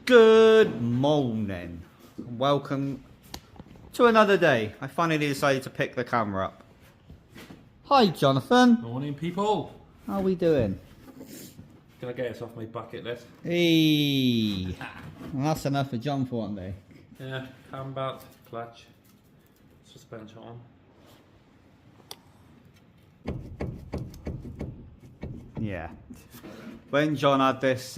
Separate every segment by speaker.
Speaker 1: Good morning. Welcome to another day. I finally decided to pick the camera up. Hi, Jonathan.
Speaker 2: Morning, people.
Speaker 1: How are we doing?
Speaker 2: Can I get us off my bucket list?
Speaker 1: Hey. Well, that's enough for John for one day.
Speaker 2: Yeah, cam belt, clutch, suspension on.
Speaker 1: Yeah. When John had this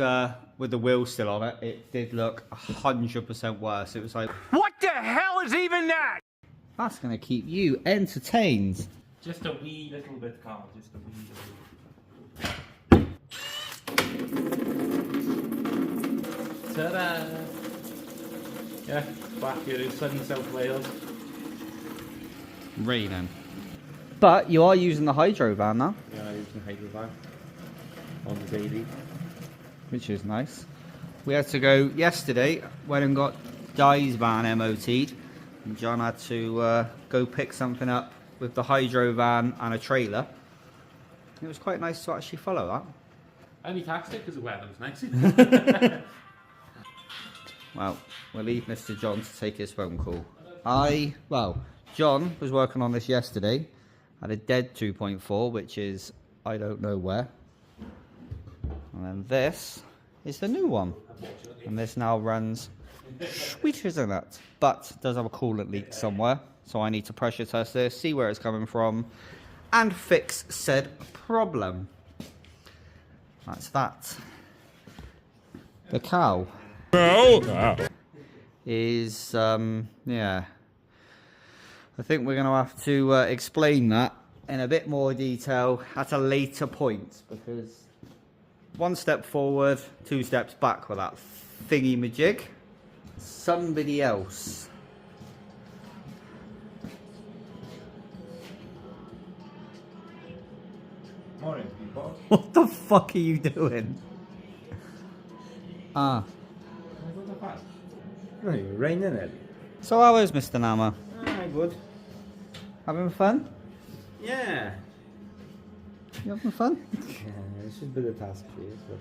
Speaker 1: with the wheel still on it, it did look 100% worse. It was like,
Speaker 3: what the hell is even that?
Speaker 1: That's going to keep you entertained.
Speaker 2: Just a wee little bit, Carl. Just a wee little bit. Ta-da! Yeah, back here in sunny South Wales.
Speaker 1: Raining. But you are using the hydro van now.
Speaker 2: Yeah, I'm using hydro van on the daily.
Speaker 1: Which is nice. We had to go yesterday, went and got Di's van MOT'd, and John had to go pick something up with the hydro van and a trailer. It was quite nice to actually follow that.
Speaker 2: I only taxed it because the weather was nice.
Speaker 1: Well, we'll leave Mr. John to take his phone call. John was working on this yesterday, had a dead 2.4, which is, I don't know where. And then this is the new one. And this now runs sweeter than that. But it does have a coolant leak somewhere. So I need to pressure test this, see where it's coming from, and fix said problem. That's that. The cow is, yeah. I think we're going to have to explain that in a bit more detail at a later point, because one step forward, two steps back with that thingy-majig. Somebody else.
Speaker 2: Morning, people.
Speaker 1: What the fuck are you doing? Ah.
Speaker 4: No, you're raining it.
Speaker 1: So how is Mr. Nama?
Speaker 4: Good.
Speaker 1: Having fun?
Speaker 4: Yeah.
Speaker 1: You having fun?
Speaker 4: Yeah, this should be the task for you. So.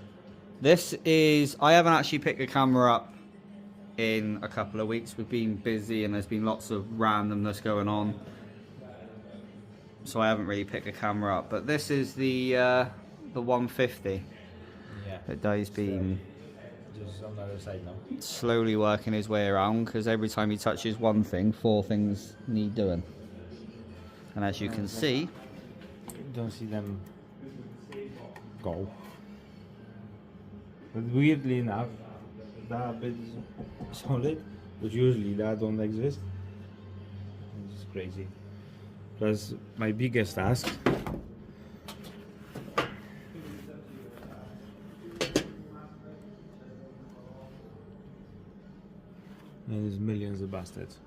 Speaker 1: This is... I haven't actually picked the camera up in a couple of weeks. We've been busy and there's been lots of randomness going on. So I haven't really picked the camera up. But this is the 150 that Di's been
Speaker 4: Just on the other side now.
Speaker 1: slowly working his way around, because every time he touches one thing, four things need doing. And as you can see...
Speaker 4: Don't see them go. But weirdly enough, that bit is solid, but usually that don't exist. It's just crazy. Plus, my biggest task is millions of bastards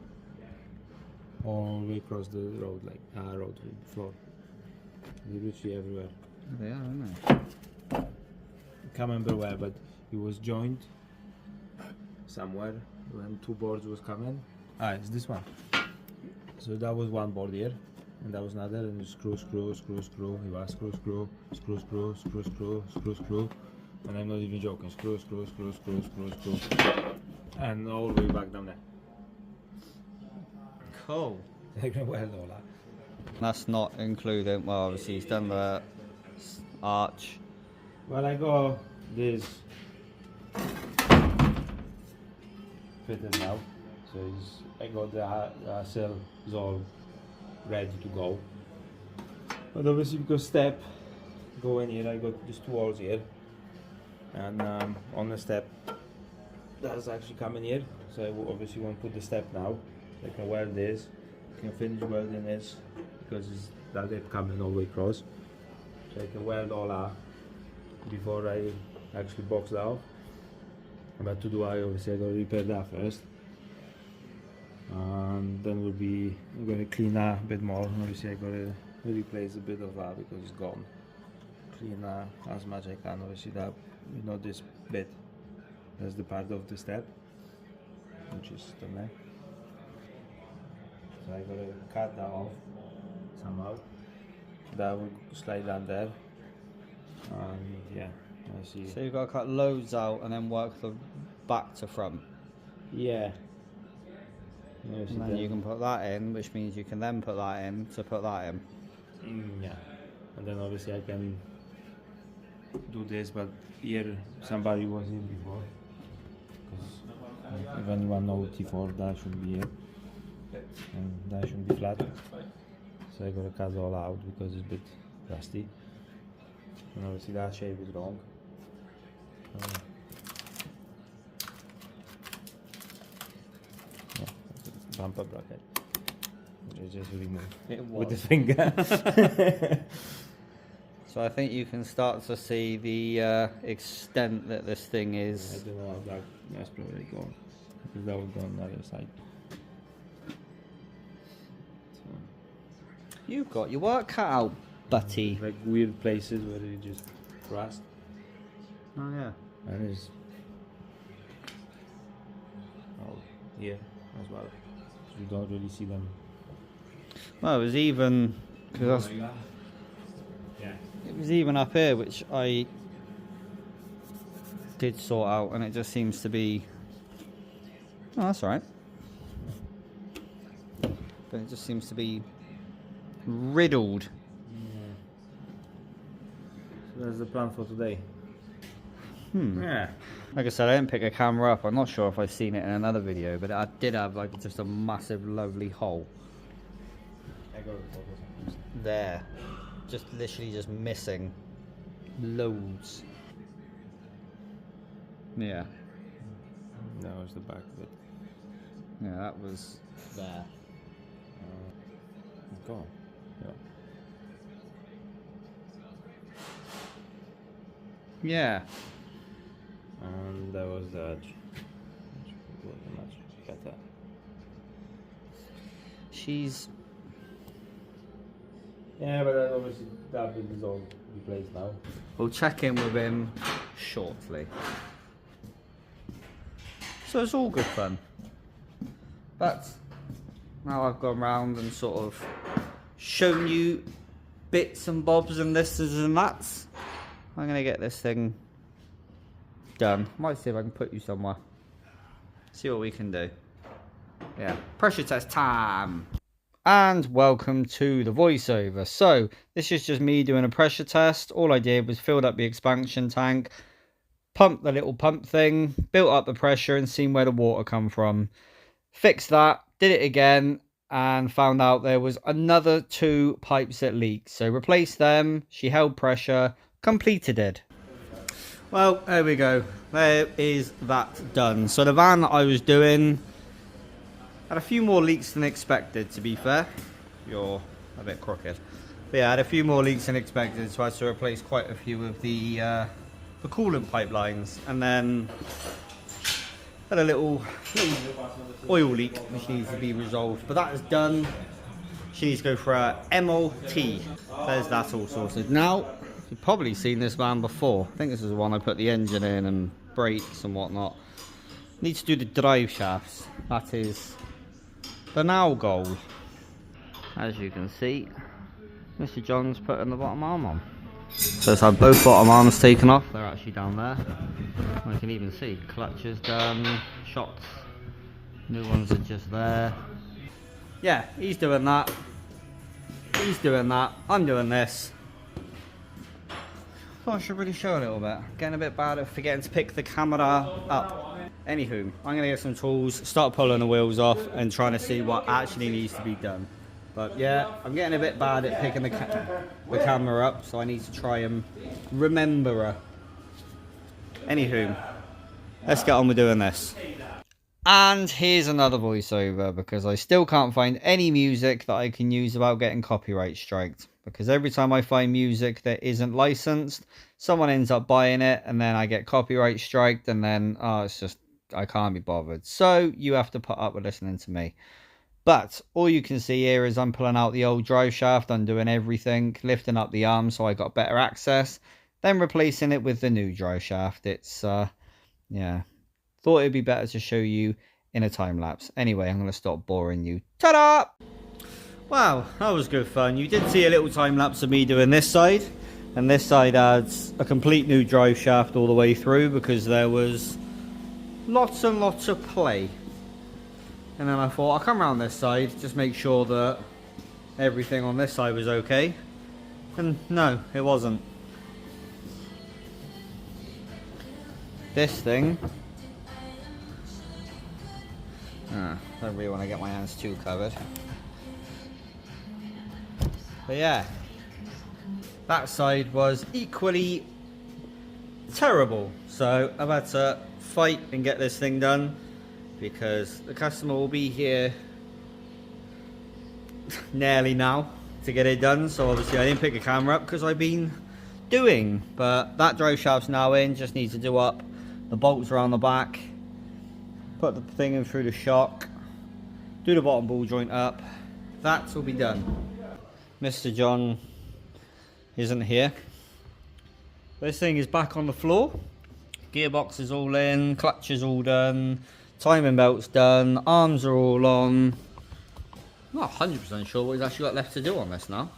Speaker 4: all the way across the road, like road floor. They're literally everywhere.
Speaker 1: They are, aren't they?
Speaker 4: Can't remember where, but it was joined somewhere when two boards was coming. Ah, it's this one. So that was one board here, and that was another, and screw. It was screw, screw, and I'm not even joking. Screw, and all the way back down there.
Speaker 1: Cool.
Speaker 4: They're gonna weld all that.
Speaker 1: That's not including, well, obviously he's done the arch.
Speaker 4: Well, I got this fitted now, so I got the cell is all ready to go. But obviously, because step go in here, I got these two holes here, and on the step that's actually coming here. So I obviously want to put the step now. I can weld this, I can finish welding this because it's that it coming all the way across. So I can weld all that before I actually box that off. But to do I obviously I gotta repair that first. And then we'll be I'm gonna clean that a bit more. Obviously I gotta replace a bit of that because it's gone. Clean that as much as I can. Obviously that this bit. That's the part of the step, which is the neck. So I gotta cut that off somehow. That will slide down there. And yeah, I see.
Speaker 1: So you've got to cut loads out and then work the back to front.
Speaker 4: Yeah.
Speaker 1: And then you can put that in, which means you can then put that in to put that in.
Speaker 4: Yeah. And then obviously I can do this, but here somebody was in before. Because if anyone knows T4, that should be here. And that should be flat. So I gotta cut it all out because it's a bit rusty. And obviously that shape is wrong. Yeah, bumper bracket. You just remove it with the finger.
Speaker 1: So I think you can start to see the extent that this thing
Speaker 4: I
Speaker 1: is.
Speaker 4: don't know how that's probably gone. Because that would go on the other side. So,
Speaker 1: You've got your work cut out, buddy.
Speaker 4: like weird places where you just rust.
Speaker 1: Oh yeah.
Speaker 4: And it's here as well. So you don't really see them.
Speaker 1: Well, it was even because
Speaker 4: Yeah.
Speaker 1: it was even up here, which I did sort out, and it just seems to be. Oh, that's all right. But it just seems to be riddled.
Speaker 4: So that's the plan for today.
Speaker 1: Hmm.
Speaker 4: Yeah.
Speaker 1: Like I said, I didn't pick a camera up. I'm not sure if I've seen it in another video, but I did have like just a massive, lovely hole
Speaker 4: I got it.
Speaker 1: there, just literally just missing loads. Yeah,
Speaker 4: That was the back of it.
Speaker 1: yeah, that was there.
Speaker 4: Go on. Yeah.
Speaker 1: Yeah,
Speaker 4: And that was the edge. Which wasn't much better.
Speaker 1: she's.
Speaker 4: Yeah, but then obviously that bit is all replaced now.
Speaker 1: We'll check in with him shortly. So it's all good fun. But now I've gone round and sort of shown you bits and bobs and this and that's. I'm going to get this thing done. Might see if I can put you somewhere. See what we can do. Yeah, pressure test time. And welcome to the voiceover. So this is just me doing a pressure test. All I did was filled up the expansion tank, pumped the little pump thing, built up the pressure and seen where the water come from. Fixed that, did it again, and found out there was another 2 pipes that leaked. So replaced them, she held pressure, completed it. Well, there we go. There is that done. So the van that I was doing had a few more leaks than expected, to be fair. You're a bit crooked. But yeah, I had a few more leaks than expected, so I had to replace quite a few of the coolant pipelines. And then had a little oil leak which needs to be resolved. But that is done. She needs to go for a MOT. There's that all sorted. Now, you've probably seen this van before. I think this is the one I put the engine in and brakes and whatnot. Need to do the drive shafts. That is the now goal. As you can see, Mr. John's putting the bottom arm on. So it's had both bottom arms taken off. They're actually down there. And you can even see clutch is done, shots, new ones are just there. Yeah, he's doing that. He's doing that. I'm doing this. Thought I should really show a little bit. Getting a bit bad at forgetting to pick the camera up. Anywho, I'm going to get some tools, start pulling the wheels off and trying to see what actually needs to be done. But yeah, I'm getting a bit bad at picking the camera up, so I need to try and remember her. Anywho, let's get on with doing this. And here's another voiceover, because I still can't find any music that I can use without getting copyright striked. Because every time I find music that isn't licensed, someone ends up buying it, and then I get copyright striked, and then, oh, it's just, I can't be bothered. So you have to put up with listening to me. But all you can see here is I'm pulling out the old drive shaft, undoing everything, lifting up the arm so I got better access, then replacing it with the new drive shaft. It's, yeah, thought it'd be better to show you in a time lapse. Anyway, I'm going to stop boring you. Ta-da! Wow, that was good fun. You did see a little time lapse of me doing this side, and this side adds a complete new drive shaft all the way through, because there was lots and lots of play. And then I thought I'll come around this side, just make sure that everything on this side was okay. And no, it wasn't. This thing, don't really want to get my hands too covered. But yeah, that side was equally terrible. So I've had to fight and get this thing done because the customer will be here nearly now to get it done. So obviously I didn't pick a camera up because I've been doing, but that drive shaft's now in. Just need to do up the bolts around the back, put the thing in through the shock, do the bottom ball joint up. That will be done. Mr. John isn't here. This thing is back on the floor. Gearbox is all in, clutch is all done, timing belt's done, arms are all on. I'm not 100% sure what he's actually got left to do on this now.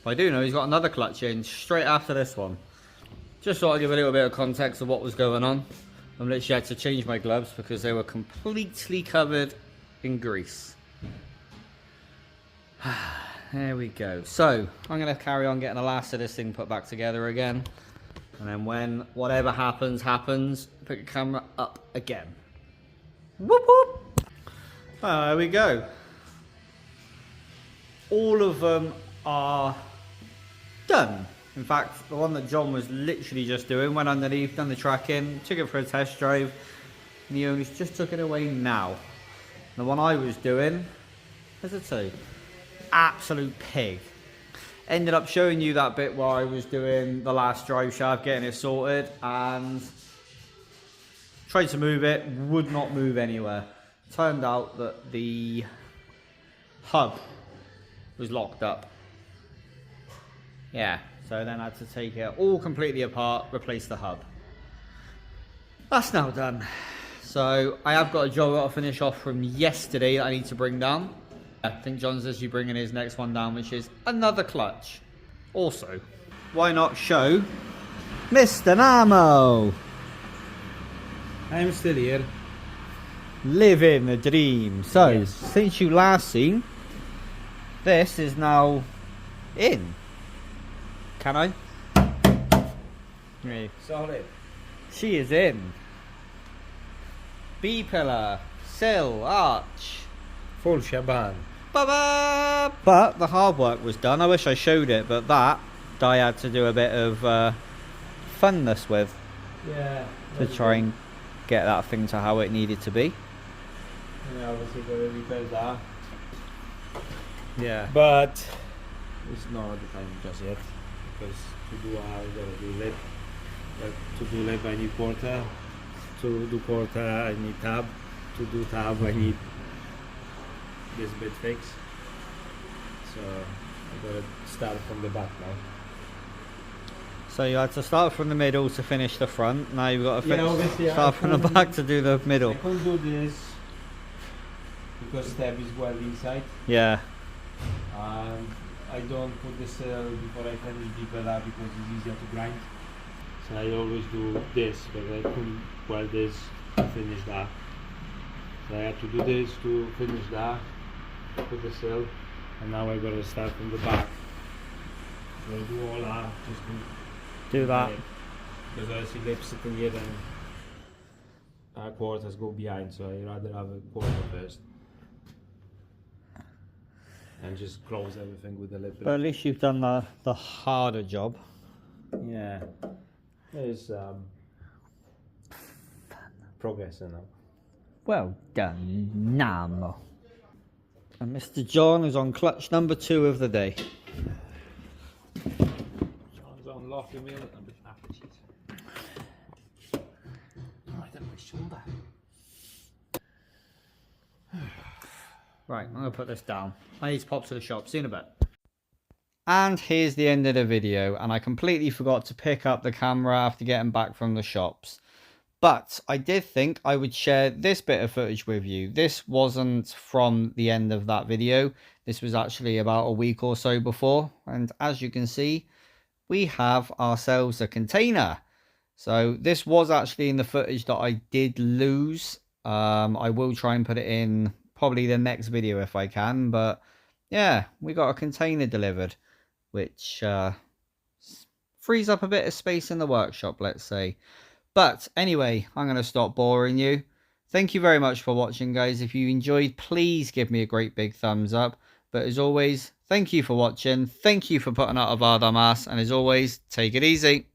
Speaker 1: But I do know he's got another clutch in straight after this one. Just thought I'd give a little bit of context of what was going on. I literally had to change my gloves because they were completely covered in grease. There we go. So I'm going to carry on getting the last of this thing put back together again. And then when whatever happens, pick a camera up again. Whoop whoop! There we go. All of them are done. In fact, the one that John was literally just doing, went underneath, done the tracking, took it for a test drive, and the owners just took it away now. The one I was doing, as I say, absolute pig. Ended up showing you that bit where I was doing the last drive shaft, getting it sorted, and tried to move it, would not move anywhere. Turned out that the hub was locked up. Yeah, so then I had to take it all completely apart, replace the hub. That's now done. So I have got a job I've got to finish off from yesterday that I need to bring down. I think John says you bringing his next one down, which is another clutch. Also, why not show Mr. Namo?
Speaker 4: I'm still here.
Speaker 1: Living the dream. So,
Speaker 4: Yes.
Speaker 1: since you last seen, this is now in. Can I? Me.
Speaker 4: Solid.
Speaker 1: She is in. B-pillar, sill, arch.
Speaker 4: Full shebang.
Speaker 1: Ba-ba! But the hard work was done. I wish I showed it, but that I had to do a bit of funness with
Speaker 4: Yeah.
Speaker 1: to try and get that thing to how it needed to be.
Speaker 4: Yeah, obviously got to repair that.
Speaker 1: Yeah.
Speaker 4: But it's not the time just yet. Because to do I gotta do lip. To do lip I need quarter. To do quarter I need tab. To do tab I need this bit fixed. So I gotta start from the back now.
Speaker 1: So you had to start from the middle to finish the front. Now you've got to
Speaker 4: Yeah, obviously I
Speaker 1: start from the
Speaker 4: couldn't-
Speaker 1: back to do the middle.
Speaker 4: I can't do this because stab is well inside.
Speaker 1: Yeah.
Speaker 4: And I don't put the cell before I finish B-pillar because it's easier to grind. So I always do this, but I couldn't weld this to finish that. So I had to do this to finish that, put the cell, and now I gotta start from the back. So I do all that, just
Speaker 1: Do that.
Speaker 4: because I see lips sitting here and quarters go behind, so I rather have a quarter first. And just close everything with the lip.
Speaker 1: But at least you've done the harder job.
Speaker 4: Yeah, there's progress now.
Speaker 1: Well done, Namo. And Mr. John is on clutch number 2 of the day.
Speaker 4: John's unlocking me a little bit after shit. Right on my shoulder.
Speaker 1: Right, I'm going to put this down. I need to pop to the shop. See you in a bit. And here's the end of the video. And I completely forgot to pick up the camera after getting back from the shops. But I did think I would share this bit of footage with you. This wasn't from the end of that video. This was actually about a week or so before. And as you can see, we have ourselves a container. So this was actually in the footage that I did lose. I will try and put it in probably the next video if I can. But yeah, we got a container delivered, which frees up a bit of space in the workshop, let's say. But anyway, I'm going to stop boring you. Thank you very much for watching, guys. If you enjoyed, please give me a great big thumbs up. But as always, thank you for watching. Thank you for putting out a hard ass. And as always, take it easy.